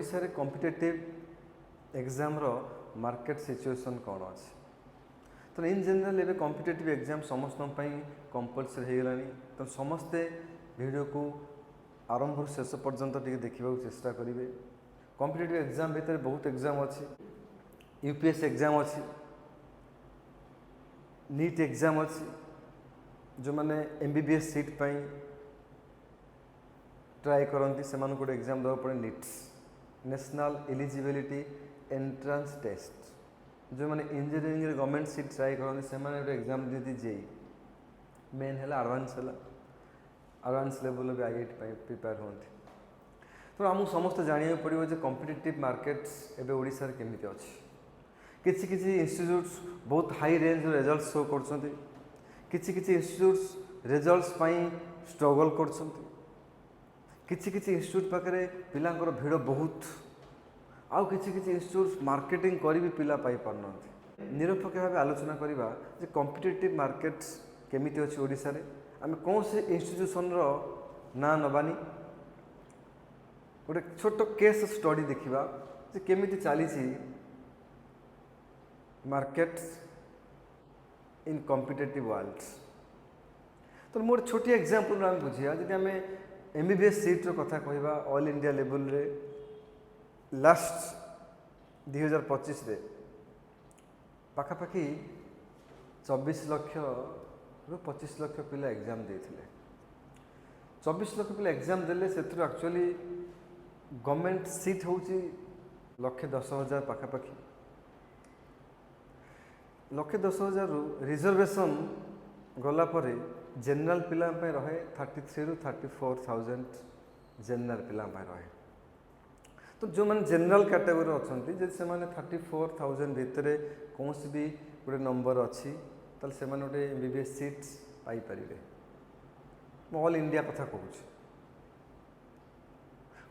ओडिशा रे competitive exam रो market situation कौन अच्छे तो इन जनरल एवं कॉम्पिटिटिव एग्जाम समस्त कंपलसरी हो गलानी तो समस्ते वीडियो को आरंभ शेष पर्यंत देखा चेष्टा करेंगे। कॉम्पिटिटिव एग्जाम भितर बहुत एग्जाम अच्छी यूपीएससी एग्जाम अच्छी नीट एग्जाम अच्छी जो मैंने एमबीबीएस सीट पाई ट्राए करती से गोटे एग्जाम देवा पड़े NEETs national eligibility entrance test जो मैंने इंजीनियरिंग गवर्नमेंट सीट ट्राए करते से गोटे एग्जाम दी जेई मेन है एडवांस लेवल भी आईआईटी प्रिपेयर होती तो आमको समस्त जाना पड़ो जो कॉम्पिटिटिव मार्केट्स एवं ओडिशा रे केमिति अछि किछि किछि इंस्टीट्यूट्स बहुत हाई रेंज रिजल्ट शो करछन्ति किछि किछि इंस्टीट्यूट्स रिजल्ट्स पाई स्ट्रगल करछन्ति किछि किछि इंस्टीट्यूट पाखरे पिलांकर भीड़ बहुत आउ किछि किछि इंस्टीट्यूट्स मार्केटिंग करी भी पिला पाई पारनथि निरपेक्ष भाव आलोचना करिबा जे कॉम्पिटिटिव मार्केट्स केमिति अछि ओडिशा रे आमे कौन से इंस्टीट्यूशन रो ना नबानी गोटे छोट केस स्टडी देखिबा जे केमिति चली मार्केट्स इन कॉम्पिटिटिव वर्ल्ड तो मोर छोटी एग्जांपल आम बुझिया जदि आम एमबीबीएस सीट रो कथा कहवा ऑल इंडिया लेवल रे लास्ट 2025 रे पाखापाखि 24 लाख रु 25 लाख पिला एग्जाम देथिले 24 लाख पिला एग्जाम देले सेथु एक्चुअली गवर्नमेंट सीट होची 1,10,000 पाखापाखि 1,10,000 रु रिजर्वेशन गला परे जनरल पिला रहे 33 रु 34,000 जनरल पिला रहे तो जो मैंने जनरल कैटेगरी अच्छा जब से 34,000 भितर कौन भी गोटे नंबर अच्छी ताल से गोटे MBBS seat Piper all India कथा कहूँ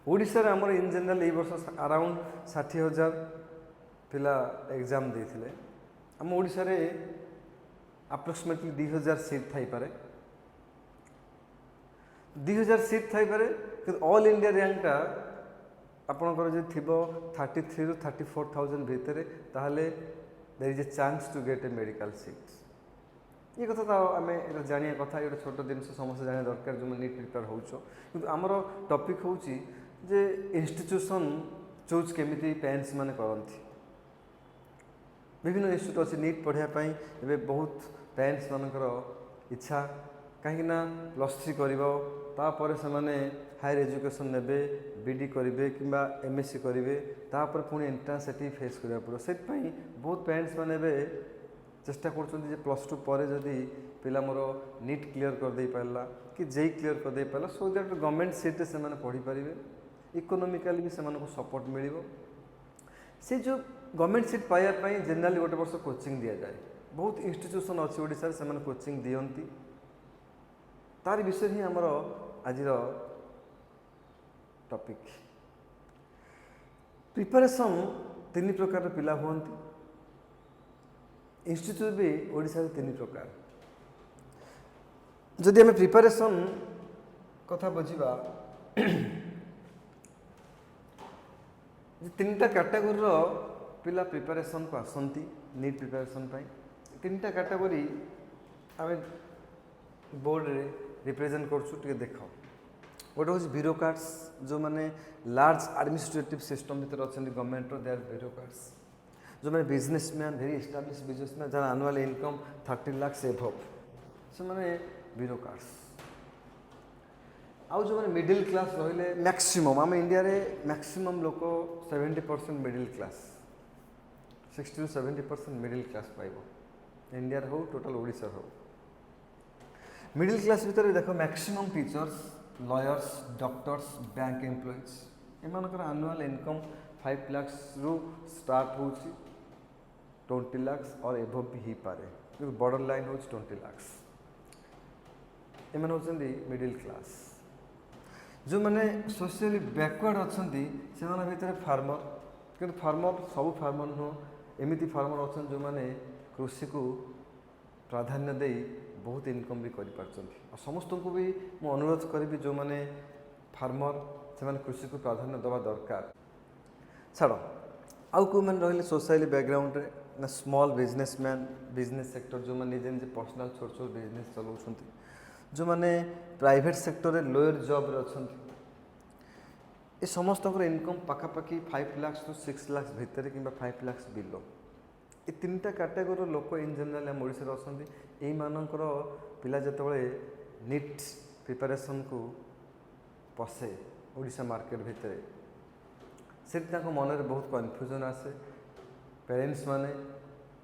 ओडिशा रे हमर इन जनरल ये वर्ष अराउंड 60,000 पिला एग्जाम देथिले हम ओडिशा रे अप्रोक्सीमेटली 2,000 सीट थाई पारे 2,000 सीट थाई पारे कि ऑल इंडिया रैंकटा आपणकर जो थी 33 रु 34,000 भितर ताहले there is a chance to get a medical seat ये कथा तो आम जाना कथा ये छोट जिन समस्त जाना दरकार जो नीट प्रिपेयर हो आमर टॉपिक हूँ जे इंस्टीट्यूशन चूज केमिति पेरेंट्स माने करती विभिन्न इंस्टीट्यूट अच्छे नीट पढ़ाई एवं बहुत पेरेंट्स मानकर इच्छा कहीं +3 कर से हायर एजुकेशन ने बीडी करेंगे कि एमएससी करेंगे तापर पुणी एंट्रांस से फेस करा पड़ो से बहुत पेरेंट्स माने चेष्टा कर +2 पर जदि पिला मोर नीट क्लीयर करदे पारा कि जेई क्लीयर करदे पारा सो दैट गवर्नमेंट सीट से पढ़ी पारे इकोनोमिकाली भी से सपोर्ट मिल से जो गवर्नमेंट सीट पाइबापी जेनराली गोटे वर्ष कोचिंग दि जाए बहुत इंस्टीट्यूशन अच्छी ओडिशा से कोचिंग दियंती तार विषय ही आमर आज टॉपिक प्रिपरेशन 3 प्रकार पिला हुंती इंस्टीट्यूट भी ओडिशा 3 प्रकार जदि आम प्रिपरेशन कथा बुझा 3टा कैटेगोरी पिला प्रिपरेशन को आसती नीट प्रिपरेशन 3टा कैटेगोरी आम बोर्ड रे रिप्रेजेंट कर देख गोटे हूँ ब्यूरोक्राट्स जो मैंने लार्ज एडमिनिस्ट्रेटिव सिस्टम भर अच्छा गवर्नमेंट दे आर ब्यूरोक्राट्स जो मैंने बिजनेसमैन वेरी एस्टाब्लिश बिजनेसमैन जहाँ आनुआल इनकम 30 लाख एभव से मैंने ब्यूरोक्राट्स आउ जो मैंने मिडिल क्लास रहिले मैक्सिमम आम इंडिया रे मैक्सिमम लोक 70% middle class 60 to 70% middle class पाइब इंडिया हो टोटल ओडिशा हो मिडिल क्लास भितर देख maximum teachers lawyers doctors bank employees एमानकर एनुअल इनकम 5 लाख रु स्टार्ट हो 20 लाख और एभव भी ही पारे बॉर्डर लाइन हो 20 लाख एम होती मिडिल क्लास जो मैंने सोशली बैकवर्ड अच्छा से भितर फार्मर कि फार्मर सब फार्मर नुह एमती फार्मर अच्छा जो मैंने कृषि को प्राधान्य दे बहुत इनकम भी कर समस्त को भी मुझे अनुरोध करी जो मैंने फार्मर से कृषि को प्राधान्य दवा दरकार छाड़ आउ कौ मैंने रही सोसाइटी बैकग्राउंड रे ना स्मॉल बिजनेसमैन बिजनेस सेक्टर जो मैंने निजे निजे पर्सनाल छोट छोट बिजनेस चलाउछंती जो मैंने प्राइवेट सेक्टर रे लोअर जॉब रे अछंती ए समस्त इनकम पाखापाखि 5 लाख टू 6 लाख भितर कि 5 लाख बिलो ये तीनटा कैटेगोरी लोक इन जनरल आम ओडिशा अच्छा यही मानकर पिला जिते नीट प्रिपरेशन को पशे ओडिशा मार्केट भितर से मन में बहुत कन्फ्यूजन आसे पेरेंट्स माने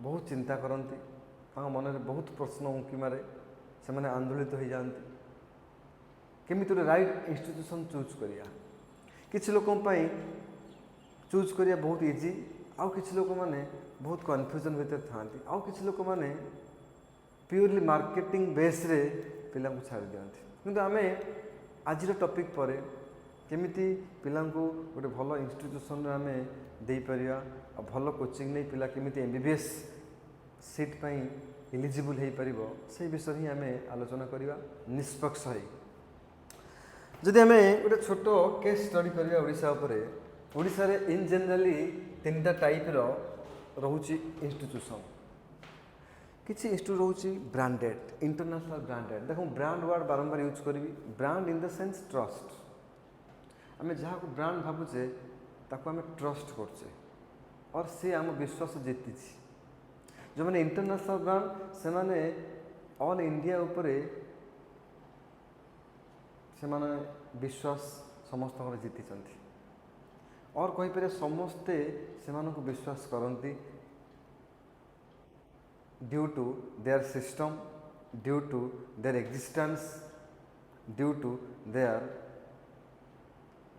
बहुत चिंता करती मन में बहुत प्रश्न उंकी मारे से मैंने आंदोलित हो जाती केमी गोटे राइट इंस्टीट्यूशन चूज करिया किछि लोकों पई चूज करिया बहुत इजी आउ किछि लोक माने बहुत कन्फ्यूजन भितर थांती आउ किछि लोक माने प्योरली मार्केटिंग बेस रे पिला को छाड़ दियंती किंतु आमे आज टॉपिक पर केमिति पिला को गोटे भल इंस्टीट्यूशन रे आमे दे परिया आ भल कोचिंग नहीं पिला केमिति एमबीबीएस सीट पई एलिजिबल हो पारिबो से विषय ही आमे आलोचना करिया निष्पक्ष है जदि आमे गोटे छोट केस स्टडी करिया ओडिशा उपरे ओडिशा रे इन जनरली तीनटा टाइप रो रोची इंस्टीट्यूशन किसी इंस्टीट्यूट रोची ब्रांडेड इंटरनेशनल ब्रांडेड देखो ब्रांड वर्ड बारंबार यूज करी brand in the sense trust आम जहाँ को ब्रांड भावुचे ताको आम ट्रस्ट करचे और से आम विश्वास जीति जो मैंने इंटरनेशनल ब्रांड से माने ऑल इंडिया उपरे से माने विश्वास समस्त जीति और कहीपर समस्ते से विश्वास करती due to their system due to their existence due to their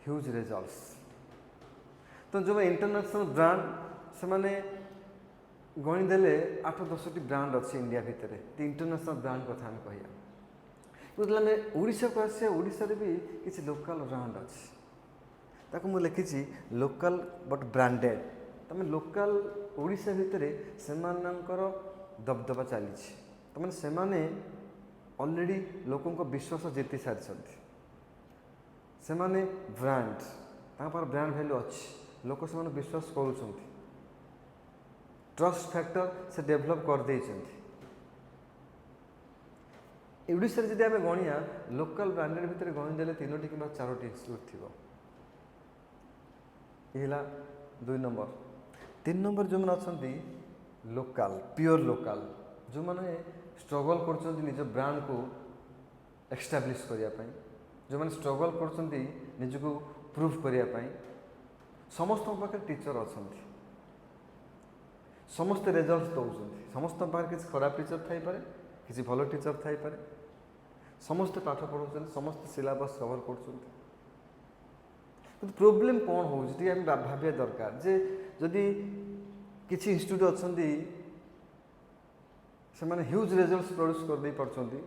huge results तो जो इंटरनेशनल ब्रांड से माने गणिदेले 8-10टी ब्रांड अच्छी इंडिया भितर इंटरनेशनल ब्रांड कथा आम कहिया बुझे ओडिशा को आसिया ओडिशा रे भी किसी लोकल ब्रांड अच्छी ताको मु लिखी लोकल बट ब्रांडेड तमें लोकल ओडिशा भितर सेमानंकर दबदबा चली तमें से ऑलरेडी लोकों को विश्वास जीति सारी से ब्रांड तापर ब्रांड वैल्यू अच्छी लोक से विश्वास करुँच ट्रस्ट फैक्टर से डेभलप कर देइछन्ति ओडिशा रे जदि आमे गणिया लोकल ब्रांडेड भितर गणिदेले 3टी कि 4टी इंस्टीट्यूट थिबो यह 2 नंबर 3 नंबर जो मैंने अच्छा लोकल प्योर लोकल जो मैंने स्ट्रगल कर निज ब्रांड को एस्टाब्लिश करने जो मैंने स्ट्रगल कर निज को प्रूव करने समस्त पाखे टीचर अच्छा समस्ते रिजल्ट दौरान समस्त पाखे किसी खराब टीचर थाईपे किसी भल टीचर थाईपे समस्ते पाठ पढ़ाऊँ समस्ते सिलेबस कवर कर प्रोब्लेम कौन हो भाविया दरकार जे जदि किसी इंस्टीट्यूट अच्छा से ह्यूज रिजल्ट्स प्रोड्यूस कर दे पारछंती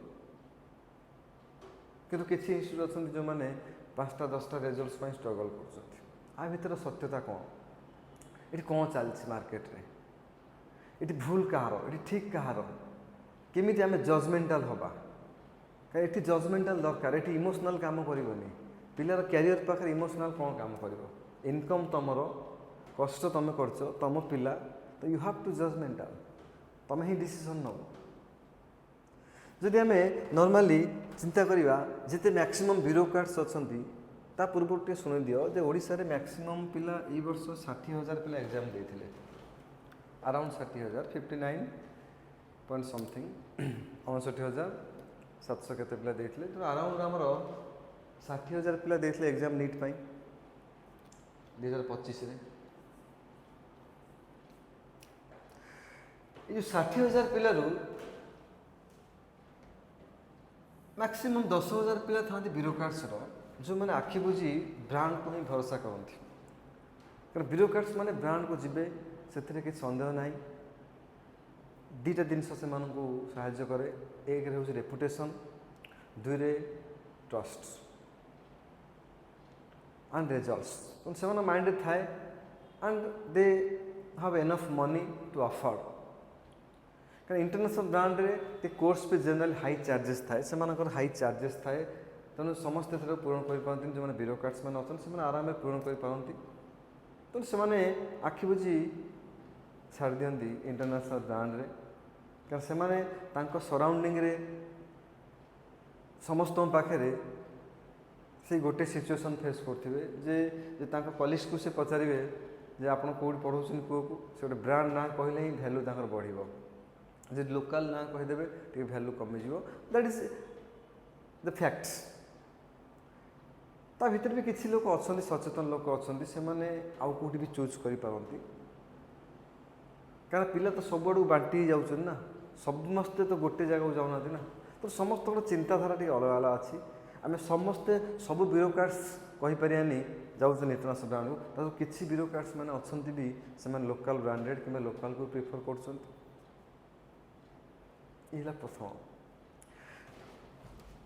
किंतु किसी इंस्टीट्यूट अच्छा जो मैंने 5टा-10टा रिजल्ट्स स्ट्रगल कर भीतर सत्यता कौन ये कौन चलती मार्केट रे ये भूल कहार ये ठीक कहार केमी आम जजमेंटाल हवा ये जजमेंटाल दरकार ये इमोशनल काम करनी पिलार कैरियर पाखे इमोशनल कौन काम कर इनकम तुम कष्ट तुम कर तुम पिला तो यू हैव टू जजमेंटाल तुम ही डिसीजन नब जदि आम नॉर्मली चिंता करवा जिते मैक्सिमम ब्यूरोक्रेट्स अच्छा पूर्व टे शुणी दियो जे ओडिशा रे मैक्सिमम पिला ई वर्ष 60,000 पिला एग्जाम देथिले अराउंड 60,000 59 पॉइंट समथिंग 59,700 केते पिला देथिले तो अराउंड हमर 60,000 पिला देथिले एग्जाम नीट पाई 2025 रे ये 60,000 पिला रू मैक्सिमम 10,000 पिला था ब्यूरोक्रेट्स जो मैंने आखि बुझी ब्रांड को ही भरोसा करती कारण ब्यूरोक्रेट्स माने ब्रांड को जीवे से किसी सन्देह ना 2टा जिन से साहाय्य करे एक हूँ रेपुटेशन 2 रे ट्रस्ट एंड रिजल्ट्स तो से माइंड थाए and they have enough money to afford कारण इंटरनेशनल ब्रांड रे कोर्स पे जनरल हाई चार्जेस थाए से हाई चार्जेस थाए तेणु समस्ते पूरण कर पारती जो मैंने ब्यूरोक्रेट्स मैंने अच्छा से आराम पूरण कर पारती ତ ସେମାନେ ଆଖି ବୁଝି ଛାଡ଼ି ଦିଅନ୍ତି ଇଣ୍ଟରନ୍ୟାସନାଲ୍ ବ୍ରାଣ୍ଡରେ, କାରଣ ସେମାନେ ତାଙ୍କ ସରାଉଣ୍ଡିଂରେ ସମସ୍ତଙ୍କ ପାଖରେ ସେଇ ଗୋଟେ ସିଚୁଏସନ୍ ଫେସ୍ କରୁଥିବେ ଯେ ତାଙ୍କ କଲିଗ୍ସକୁ ସେ ପଚାରିବେ ଯେ ଆପଣ କେଉଁଠି ପଢ଼ାଉଛନ୍ତି ପୁଅକୁ, ସେ ଗୋଟେ ବ୍ରାଣ୍ଡ ନାଁ କହିଲେ ହିଁ ଭ୍ୟାଲୁ ତାଙ୍କର ବଢ଼ିବ। ଯଦି ଲୋକାଲ୍ ନାଁ କହିଦେବେ ଟିକେ ଭ୍ୟାଲୁ କମିଯିବ। That is the facts. ତା ଭିତରେ ବି କିଛି ଲୋକ ଅଛନ୍ତି, ସଚେତନ ଲୋକ ଅଛନ୍ତି, ସେମାନେ ଆଉ କେଉଁଠି ବି ଚୁଜ୍ କରିପାରନ୍ତି, କାରଣ ପିଲା ତ ସବୁଆଡ଼କୁ ବାଣ୍ଟି ଯାଉଛନ୍ତି ନା, ସମସ୍ତେ ତ ଗୋଟେ ଜାଗାକୁ ଯାଉନାହାନ୍ତି ନା। ତ ସମସ୍ତଙ୍କର ଚିନ୍ତାଧାରା ଟିକେ ଅଲଗା ଅଲଗା ଅଛି। ଆମେ ସମସ୍ତେ ସବୁ ବ୍ୟୁରୋକ୍ରାଟ୍ସ କହିପାରିବାନି ଯାଉଛନ୍ତି ଇଣ୍ଟରନ୍ୟାସନାଲ୍ ବ୍ରାଣ୍ଡକୁ, ତାକୁ କିଛି ବ୍ୟୁରୋକ୍ରାଟ୍ସ ମାନେ ଅଛନ୍ତି ବି ସେମାନେ ଲୋକାଲ୍ ବ୍ରାଣ୍ଡେଡ଼ କିମ୍ବା ଲୋକାଲକୁ ପ୍ରିଫର୍ କରୁଛନ୍ତି। ଏ ହେଲା ପ୍ରଥମ।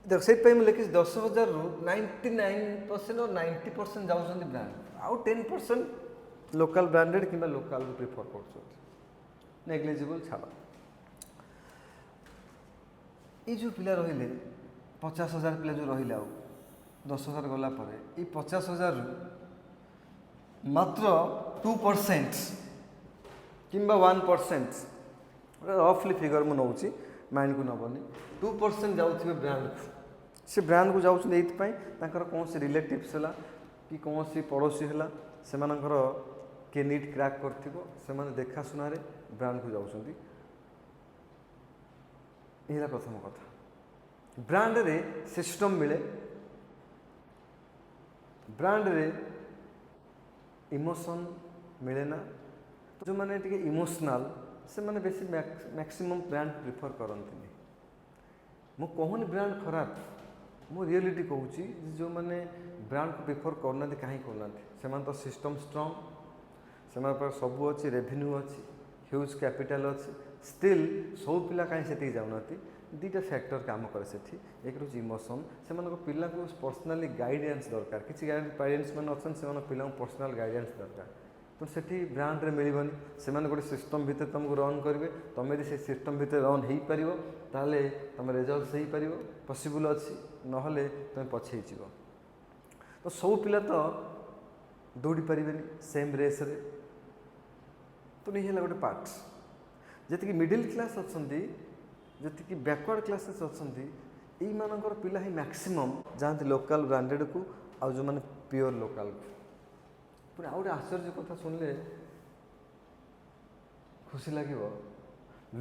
ଦେଖ ସେଇଥିପାଇଁ ମୁଁ ଲେଖିଛି 10,000ରୁ 99% 90% ଯାଉଛନ୍ତି ବ୍ରାଣ୍ଡ, ଆଉ 10% ଲୋକାଲ୍ ବ୍ରାଣ୍ଡେଡ଼ କିମ୍ବା ଲୋକାଲକୁ ପ୍ରିଫର୍ କରୁଛନ୍ତି। ନେଗ୍ଲିଜିବୁଲ୍ ଛାଡ଼। ଏଇ ଯେଉଁ ପିଲା ରହିଲେ 50,000 ପିଲା ଯେଉଁ ରହିଲେ, ଆଉ 10,000 ଗଲା ପରେ ଏଇ 50,000ରୁ ମାତ୍ର 2% କିମ୍ବା 1%, ରଫଲି ଫିଗର ମୁଁ ନେଉଛି, ମାଇଣ୍ଡକୁ ନେବନି, 2% ଯାଉଥିବେ ବ୍ରାଣ୍ଡକୁ। ସେ ବ୍ରାଣ୍ଡକୁ ଯାଉଛନ୍ତି ଏଇଥିପାଇଁ ତାଙ୍କର କୌଣସି ରିଲେଟିଭ୍ସ ହେଲା କି କୌଣସି ପଡ଼ୋଶୀ ହେଲା, ସେମାନଙ୍କର କିଏ ନିଟ୍ କ୍ରାକ୍ କରିଥିବ, ସେମାନେ ଦେଖାଶୁଣାରେ ବ୍ରାଣ୍ଡକୁ ଯାଉଛନ୍ତି। ଏ ହେଲା ପ୍ରଥମ କଥା। ବ୍ରାଣ୍ଡରେ ସିଷ୍ଟମ୍ ମିଳେ, ବ୍ରାଣ୍ଡରେ ଇମୋସନ୍ ମିଳେ ନା। ଯେଉଁମାନେ ଟିକେ ଇମୋସନାଲ୍ ସେମାନେ ବେଶୀ ମ୍ୟାକ୍ସିମମ୍ ବ୍ରାଣ୍ଡ ପ୍ରିଫର୍ କରନ୍ତିନି। ମୁଁ କହୁନି ବ୍ରାଣ୍ଡ ଖରାପ, ମୁଁ ରିଏଲିଟି କହୁଛି। ଯେଉଁମାନେ ବ୍ରାଣ୍ଡକୁ ପ୍ରିଫର୍ କରୁନାହାନ୍ତି, କାହିଁ କରୁନାହାନ୍ତି? ସେମାନେ ତ ସିଷ୍ଟମ୍ ଷ୍ଟ୍ରଙ୍ଗ, ସେମାନଙ୍କ ପାଖରେ ସବୁ ଅଛି, ରେଭିନ୍ୟୁ ଅଛି, ହ୍ୟୁଜ୍ କ୍ୟାପିଟାଲ ଅଛି, ଷ୍ଟିଲ୍ ସବୁ ପିଲା କାହିଁ ସେଠିକି ଯାଉନାହାନ୍ତି? ଦୁଇଟା ଫ୍ୟାକ୍ଟର କାମ କରେ ସେଠି। ଏକ ହେଉଛି ଇମୋସନ୍, ସେମାନଙ୍କ ପିଲାଙ୍କୁ ପର୍ସନାଲି ଗାଇଡ଼ାନ୍ସ ଦରକାର। କିଛି ପ୍ୟାରେଣ୍ଟସ୍ ମାନେ ଅଛନ୍ତି, ସେମାନଙ୍କ ପିଲାଙ୍କୁ ପର୍ସନାଲ୍ ଗାଇଡ଼ାନ୍ସ ଦରକାର, ତ ସେଠି ବ୍ରାଣ୍ଡରେ ମିଳିବନି। ସେମାନେ ଗୋଟେ ସିଷ୍ଟମ୍ ଭିତରେ ତୁମକୁ ରନ୍ କରିବେ, ତୁମେ ଯଦି ସେ ସିଷ୍ଟମ୍ ଭିତରେ ରନ୍ ହେଇପାରିବ ତାହେଲେ ତୁମ ରେଜଲ୍ଟସ୍ ହେଇପାରିବ, ପସିବୁଲ୍ ଅଛି, ନହେଲେ ତୁମେ ପଛେଇଯିବ। ତ ସବୁ ପିଲା ତ ଦୌଡ଼ି ପାରିବେନି ସେମ୍ ରେସ୍ରେ, ତ ଇଏ ହେଲା ଗୋଟେ ପାର୍ଟ। ଯେତିକି ମିଡ଼ିଲ୍ କ୍ଲାସ୍ ଅଛନ୍ତି, ଯେତିକି ବ୍ୟାକୱାର୍ଡ଼ କ୍ଲାସେସ୍ ଅଛନ୍ତି, ଏଇମାନଙ୍କର ପିଲା ହିଁ ମ୍ୟାକ୍ସିମମ୍ ଯାଆନ୍ତି ଲୋକାଲ୍ ବ୍ରାଣ୍ଡେଡ଼କୁ, ଆଉ ଯେଉଁମାନେ ପିଓର ଲୋକାଲକୁ। ପୁଣି ଆଉ ଗୋଟେ ଆଶ୍ଚର୍ଯ୍ୟ କଥା ଶୁଣିଲେ ଖୁସି ଲାଗିବ,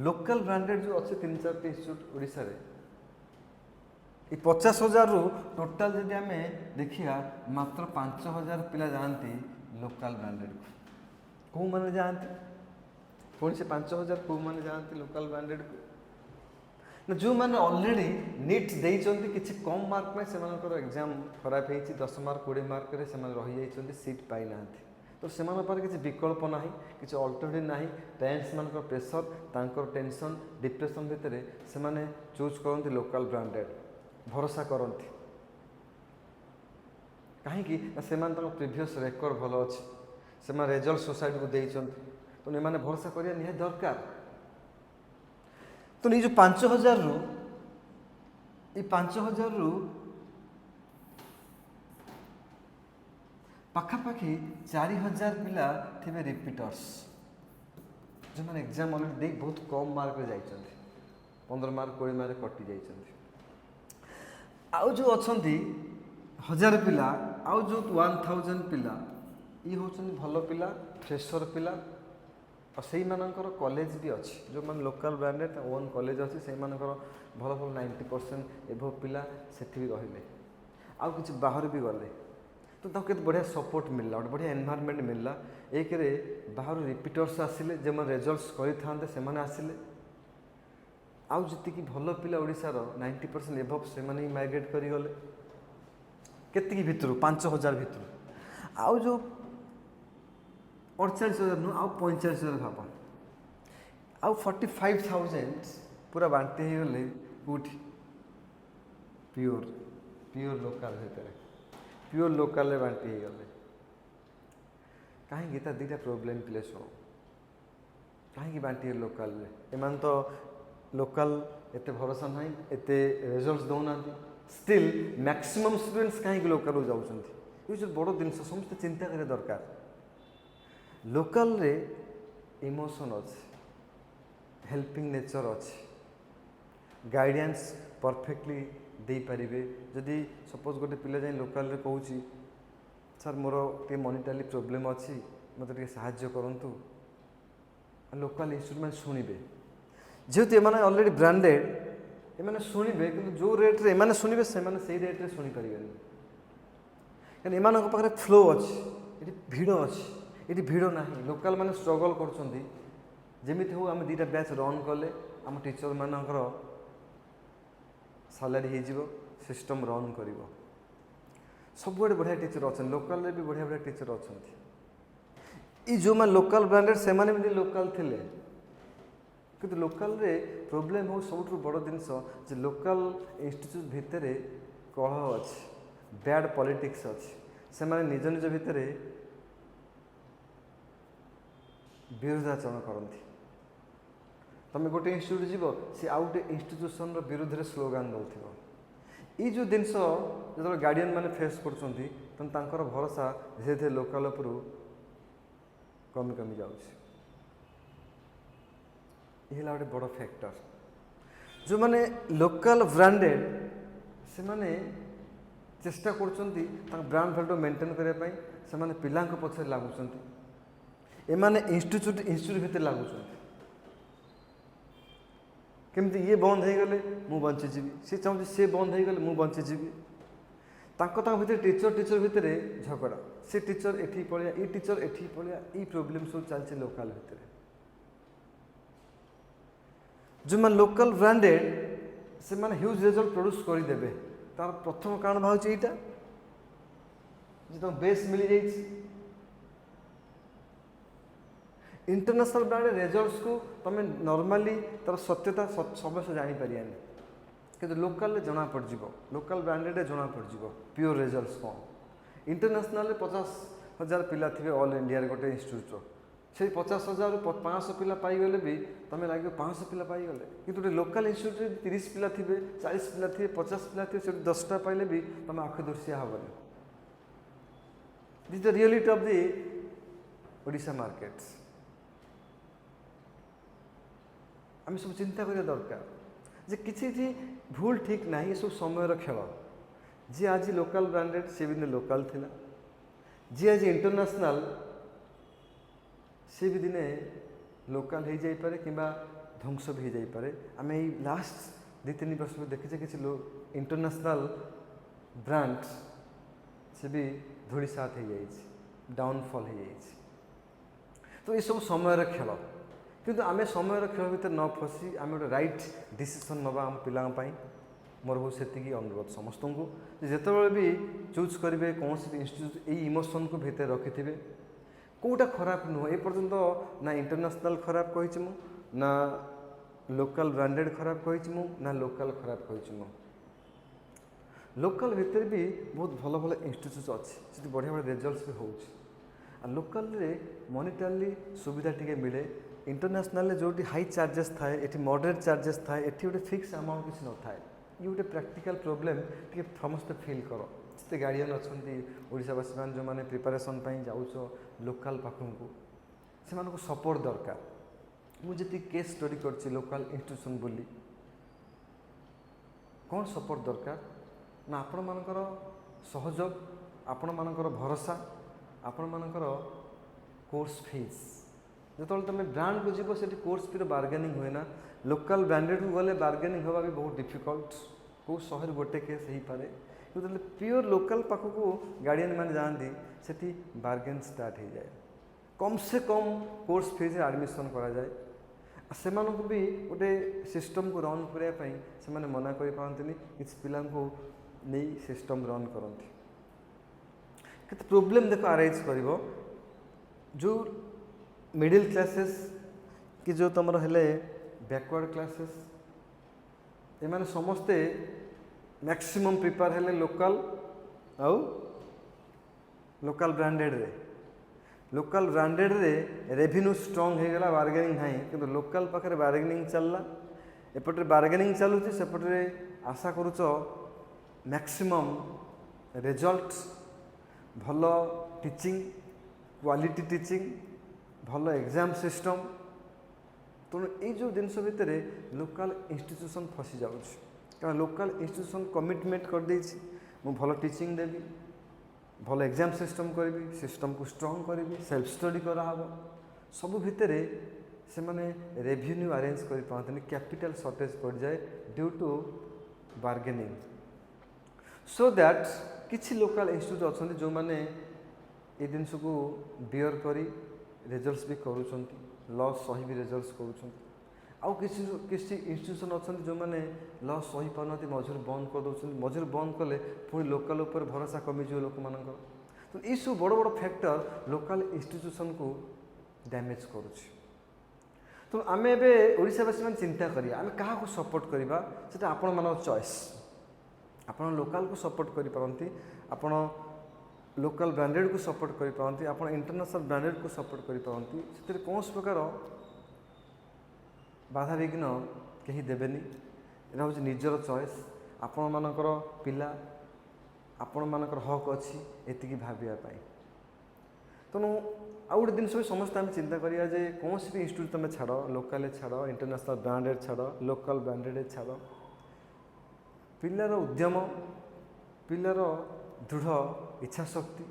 ଲୋକାଲ୍ ବ୍ରାଣ୍ଡେଡ଼ ଯେଉଁ ଅଛି 3-4ଟି ଇନଷ୍ଟିଚ୍ୟୁଟ୍ ଓଡ଼ିଶାରେ, ଏ 50,000ରୁ ଟୋଟାଲ୍ ଯଦି ଆମେ ଦେଖିବା ମାତ୍ର 5,000 ପିଲା ଯାଆନ୍ତି ଲୋକାଲ୍ ବ୍ରାଣ୍ଡେଡ଼କୁ। କେଉଁମାନେ ଯାଆନ୍ତି? ପୁଣି ସେ 5,000 କେଉଁମାନେ ଯାଆନ୍ତି ଲୋକାଲ୍ ବ୍ରାଣ୍ଡେଡ଼କୁ? ନା ଯେଉଁମାନେ ଅଲରେଡ଼ି ନିଟ୍ ଦେଇଛନ୍ତି, କିଛି କମ୍ ମାର୍କ ପାଇଁ ସେମାନଙ୍କର ଏକ୍ଜାମ୍ ଖରାପ ହେଇଛି, 10 ମାର୍କ 20 ମାର୍କରେ ସେମାନେ ରହିଯାଇଛନ୍ତି, ସିଟ୍ ପାଇନାହାନ୍ତି। ତ ସେମାନଙ୍କ ପାଖରେ କିଛି ବିକଳ୍ପ ନାହିଁ, କିଛି ଅଲ୍ଟରନେଟିଭ୍ ନାହିଁ। ପ୍ୟାରେଣ୍ଟସ୍ମାନଙ୍କର ପ୍ରେସର୍, ତାଙ୍କର ଟେନସନ୍, ଡିପ୍ରେସନ୍ ଭିତରେ ସେମାନେ ଚୁଜ୍ କରନ୍ତି ଲୋକାଲ୍ ବ୍ରାଣ୍ଡେଡ଼, ଭରସା କରନ୍ତି। କାହିଁକି? ନା ସେମାନେ ତାଙ୍କ ପ୍ରିଭିୟସ୍ ରେକର୍ଡ଼ ଭଲ ଅଛି, ସେମାନେ ରେଜଲ୍ଟ ସୋସାଇଟିକୁ ଦେଇଛନ୍ତି, ତ ଏମାନେ ଭରସା କରିବା ନିହାତି ଦରକାର। ତ ଏଇ ଯେଉଁ 5,000ରୁ ପାଖାପାଖି 4,000 ପିଲା ଥିବେ ରିପିଟର୍ସ, ଯେଉଁମାନେ ଏକ୍ଜାମ୍ ଅଲରେଡ଼ି ଦେଇ ବହୁତ କମ୍ ମାର୍କରେ ଯାଇଛନ୍ତି, 15 ମାର୍କ 20 ମାର୍କରେ କଟି ଯାଇଛନ୍ତି। ଆଉ ଯେଉଁ ଅଛନ୍ତି 1,000 ପିଲା, ଆଉ ଯେଉଁ 1,000 ପିଲା, ଇଏ ହେଉଛନ୍ତି ଭଲ ପିଲା, ଫ୍ରେଶର ପିଲା, ଆଉ ସେଇମାନଙ୍କର କଲେଜ ବି ଅଛି। ଯେଉଁମାନେ ଲୋକାଲ୍ ବ୍ରାଣ୍ଡେଡ଼ ତା ଓନ୍ କଲେଜ ଅଛି, ସେଇମାନଙ୍କର ଭଲ 90% ଏଭବ୍ ପିଲା ସେଠି ବି ରହିଲେ, ଆଉ କିଛି ବାହାରୁ ବି ଗଲେ, ତ ତାଙ୍କୁ କେତେ ବଢ଼ିଆ ସପୋର୍ଟ ମିଳିଲା, ଗୋଟେ ବଢ଼ିଆ ଏନଭାରମେଣ୍ଟ ମିଳିଲା। ଏକରେ ବାହାରୁ ରିପିଟର୍ସ ଆସିଲେ, ଯେଉଁମାନେ ରେଜଲ୍ଟସ୍ କରିଥାନ୍ତେ ସେମାନେ ଆସିଲେ, ଆଉ ଯେତିକି ଭଲ ପିଲା ଓଡ଼ିଶାର 90% ଏଭବ୍ ସେମାନେ ହିଁ ମାଇଗ୍ରେଟ୍ କରିଗଲେ। କେତିକି ଭିତରୁ? 5,000 ଭିତରୁ। ଆଉ ଯେଉଁ 48,000 ନୁହଁ, ଆଉ 45,000 ଭାବ, ଆଉ 45,000 ପୁରା ବାଣ୍ଟି ହେଇଗଲେ କେଉଁଠି? ପିଓର ଲୋକାଲ୍ ଭିତରେ, ପିଓର ଲୋକାଲ୍ରେ ବାଣ୍ଟି ହେଇଗଲେ। କାହିଁକି? ତା ଦୁଇଟା ପ୍ରୋବ୍ଲେମ୍ ପ୍ଲେ ଶୁଣ। କାହିଁକି ବାଣ୍ଟି ହେଲେ ଲୋକାଲ୍ରେ? ଏମାନେ ତ ଲୋକାଲ୍ ଏତେ ଭରସା ନାହିଁ, ଏତେ ରେଜଲ୍ଟସ୍ ଦେଉନାହାନ୍ତି, ଷ୍ଟିଲ୍ ମ୍ୟାକ୍ସିମମ୍ ଷ୍ଟୁଡେଣ୍ଟସ୍ କାହିଁକି ଲୋକାଲ୍କୁ ଯାଉଛନ୍ତି? ଏ ଯେଉଁ ବଡ଼ ଜିନିଷ ସମସ୍ତେ ଚିନ୍ତା କରିବା ଦରକାର। लोकल रे इमोशन अच्छे, हेल्पिंग नेचर अच्छे, गाइडेंस परफेक्टली दे पारे। जदि सपोज गोटे पिला जाए लोकल रे कहूँ सर मोर टे मनिटाली प्रोब्लेम अच्छी मत साहाय्य करंतु, लोकल इंस्टीट्यूट मैंने शुणे जेहेतु एम अलरेडी ब्रांडेड एम शुणे कि जो रेट्रे एम शुणे से रेट्रे शुणी पारे कहीं एम पाखे फ्लो अच्छी ये भिड़ अच्छी ये भिड़ ना लोकल मैंने स्ट्रगल करमि हो आम दुटा बैच रन कले आम टीचर मानकर सालारी हो सिस्टम रन कर सब बढ़िया टीचर अच्छा लोकल भी बढ़िया बढ़िया टीचर अच्छा ये जो मैं लोकल ब्रांडेड से भी लोकल थे कि लोकल रे प्रोब्लेम हो सब बड़ जिनस लोकल इंस्टीट्यूट भितर कलह अच्छी बैड पॉलिटिक्स अच्छी से निज निज भितर विरोधाचरण करती तुम गोटे इंस्टीट्यूट जीव सी आउ गोटे इंस्टीट्यूशन विरोध में स्लोगान दौर ये जो जिनस जो गार्डियन मैंने फेस कर भरोसा धीरे धीरे लोकल उपर कमी कमी जाऊँगी ये गोटे बड़ फैक्टर जो माने लोकल ब्रांडेड से माने चेष्टा कर ब्रांड वैल्यू मेंटेन करने से पिला पछरे लगुंट एमाने इंस्टीट्यूट भितर लगुंट केमती ये बंद हो गले मु बंचीजी सी चाहूँ सी बंद हो गले मु बंचीजी भीतर टीचर भितर झगड़ा से टीचर एठी पड़िया ये टीचर एठी पड़िया ये प्रोब्लेम सब चलते लोकल भितर जो मैं लोकल ब्रांडेड से माने ह्यूज रिजल्ट प्रोड्यूस करदे तार प्रथम कारण भाव यहाँ जो तुम बेस मिल जाए इंटरनेशनल ब्रांड रिजल्ट्स को तुम नॉर्मली तार सत्यता समस्त जापर कि लोकल जना पड़ लोकल ब्रांडेड जना पड़ प्योर रिजल्ट्स कौन इंटरनेशनल 50,000 पिला थे ऑल इंडिया गोटे इंस्टीट्यूट से 50,000 500 पिला पाईगले भी तुम लगे 500 पिला पाईगले कि गोटे लोकल इंस्टीट्यूट 30 पिला थे 40 पिला थे 50 पिला थे 10टा पाइले भी तुम आँख दुर्सिया हेनी this the reality of the Odisha markets आम सब चिंता करिया दरकार जे किसी भूल ठीक ना ये सब समय खेल जी आज लोकल ब्रांडेड सी भी लोकल थिला जी आज इंटरनेशनल सी भी दिने लोकल हो जापे कि ध्वंस भी हो जापे आम ये लास्ट 2-3 वर्ष में देखीचे कि इंटरनेशनल ब्रांड से भी धूलिसात हो जाए डाउनफॉल हो जाए तो ये सब समय खेल किंतु आम समय खेल भर न फसी आम गोटे राइट डिसीजन नवा आम पिलांपाई मोर बहुत से अनुरोध समस्त को जिते भी चूज करेंगे कौन सी इंस्टीट्यूट ये इमोशन को भितर रखि थे कौटा खराब नुह ए पर्यंत ना इंटरनेशनल खराब कही ना लोकल ब्रांडेड खराब कही ना लोकल खराब कही लोकल भितर भी बहुत भल भल इंस्टीट्यूट अच्छी बढ़िया बढ़िया रिजल्ट्स भी हो लोकल मनिटाली सुविधा टी मिले इंटरनेशनल जो हाई चार्जेस थाए ये मॉडरेट चार्जेस थाए ये गोटे फिक्स अमाउंट किसी न थाए ये गोटे प्रैक्टिकल प्रोब्लेम टी समस्ते फिल कर जिते गार्डियन अच्छा ओडावासी मैंने जो मैंने प्रिपारेसन जाऊँ लोकल पाखक से सपोर्ट दरकार मुझे केस स्टडी कर लोकल इंस्टीट्यूशन बोली कौन सपोर्ट दरकार ना आपण मानकर सहयोग आपण मानकर भरोसा आपण मानकर कोर्स फीस जो तुम ब्रांड को जीव से कोर्स फी बार्गेनिंग हुए ना लोकल ब्रांडेड को गले बार्गेनिंग होगा भी बहुत डिफिकल्ट कौ शहर गोटे केस हो पारे जो प्योर लोकल पाखक गार्डियन मैंने जाती से बार्गेन स्टार्ट हो जाए कम से कम कोर्स फीस एडमिशन करा जाए से भी गोटे सिस्टम को रन करने से मना कर किसी पिला नहीं सिस्टम रन करती कि प्रोब्लेम देख अराइज कर जो मिडिल क्लासेस कि जो तुम हेले बैकवर्ड क्लासेस एमाने समस्ते मैक्सिमम प्रिपेयर हेले लोकल आउ लोकल ब्रांडेड रे लोकल ब्रांडेड रे रेवेन्यू स्ट्रॉन्ग हो गला बार्गेनिंग है कि लोकल पाखे बार्गेनिंग चलला एपटे बार्गेनिंग चलुची सेपटे आशा करुच मैक्सिमम रिजल्ट भल टीचिंग क्वालिटी टीचिंग भल एग्जाम सिस्टम। तेणु यो जिनस भितर लोकल इंस्टीट्यूशन फसी जाऊँ कारण लोकल इंस्टीट्यूशन कमिटमेंट कर देछि मु भल टीचिंग देवी भल एग्जाम सिस्टम करी सिस्टम को स्ट्रंग करी सेल्फ स्टडी कराहब सबू भितर से माने रेवेन्यू अरेंज कर पाते कैपिटल शॉर्टेज पड़ जाए due to bargaining so that किसी लोकल इंस्टीट्यूट अच्छा जो मैंने ये जिनस को बियर करी रिजल्ट्स भी करूँ लॉस सही भी रिजल्ट्स करूँ आउ किसी इंस्टीट्यूशन अच्छा जो मैंने लॉस सही पाना मझुर बंद कर दौरान मझुर बंद कले पुणी लोकल उपर भरोसा कमिज लोक मान तो ये सब बड़ बड़ फैक्टर लोकल इंस्टीट्यूशन को डैमेज करुच्ची तो आम एशावासी मैंने चिंता करिए आम क्या सपोर्ट करवा से आपण मान चॉइस आपण लोकल को सपोर्ट करि पारंती आपण लोकल ब्रांडेड को सपोर्ट करि पारंती आपण इंटरनेशनल ब्रांडेड को सपोर्ट करि पारंती से कौन प्रकार बाधा विघ्न कहीं देवेनि एटा हूँ निजर चॉइस आपण मानकर पिला आपण मानकर हक अच्छी एतिकी भाविया तेणु आउ गोटे जिन समस्त आम चिंता करिया जे कौन भी इंस्टीट्यूट तुम छाड़ लोकल छाड़ इंटरनेशनल ब्रांडेड छाड़ लोकल ब्रांडेड छाड़ पिलार उद्यम पिलार दृढ़ इच्छाशक्ति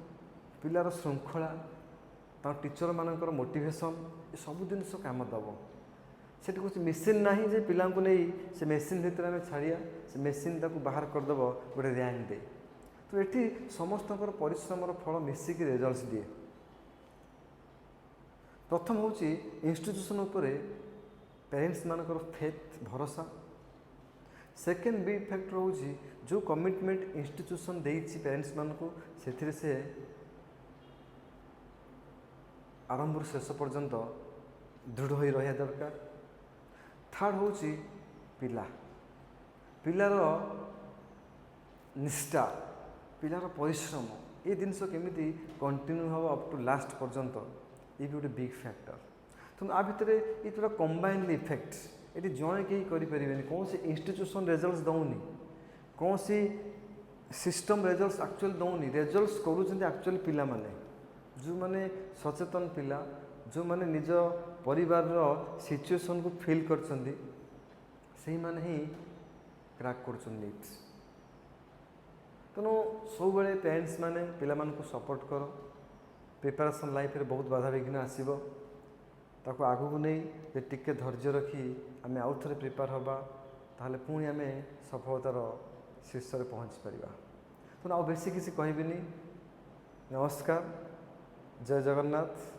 पिलार श्रृंखला टीचर मानकर मोटिवेशन ये सब जिन काम दब से कुछ मेसीन ना जे पिला नहीं से मेसीन भितर आम छाड़िया से मेसीन ताको बाहर करदेव गोटे रैंक दे तो ये समस्त परिश्रम फल मिसिक रिजल्ट्स दिए प्रथम हूँ इंस्टीट्यूशन उपर पेरेंट्स मानकर फेथ भरोसा सेकेंड बी फैक्टर हूँ जो कमिटमेंट इंस्टीट्यूशन देछि पेरेंट्स मान को से आरंभ शेष पर्यंत दृढ़ हो रहा दरकार थर्ड हूँ पिला पिलार निष्ठा पिलार परिश्रम ये जिनस केमी कंटिन्यू हम अप टू लास्ट पर्यंत ये भी गोटे बिग फैक्टर तो आ भितर ये थोड़ा कंबाइंडली इफेक्ट ये जड़े कहीं करें कौन सी इंस्टीट्यूशन रिजल्ट्स दौनी कौन सी सिस्टम रिजल्ट्स एक्चुअल दौनी रिजल्ट्स करूँ एक्चुअल पिला माने जो माने सचेतन पिला जो माने निज परिवार सिचुएशन को फील कर माने ही क्रैक कर तेणु सब पेरेंट्स माने पिला मान को सपोर्ट कर प्रिपरेशन लाइफ रे बहुत बाधा विघ्न आसो ताको आगू को नहीं टिके धैर्य रखी आम आउ थे प्रिपेयर हवा ताहले पुणी आम सफलतार शीर्ष पहुँची पारिबा तेणु आउ बेसी किसी कहबिनी नमस्कार जय जगन्नाथ।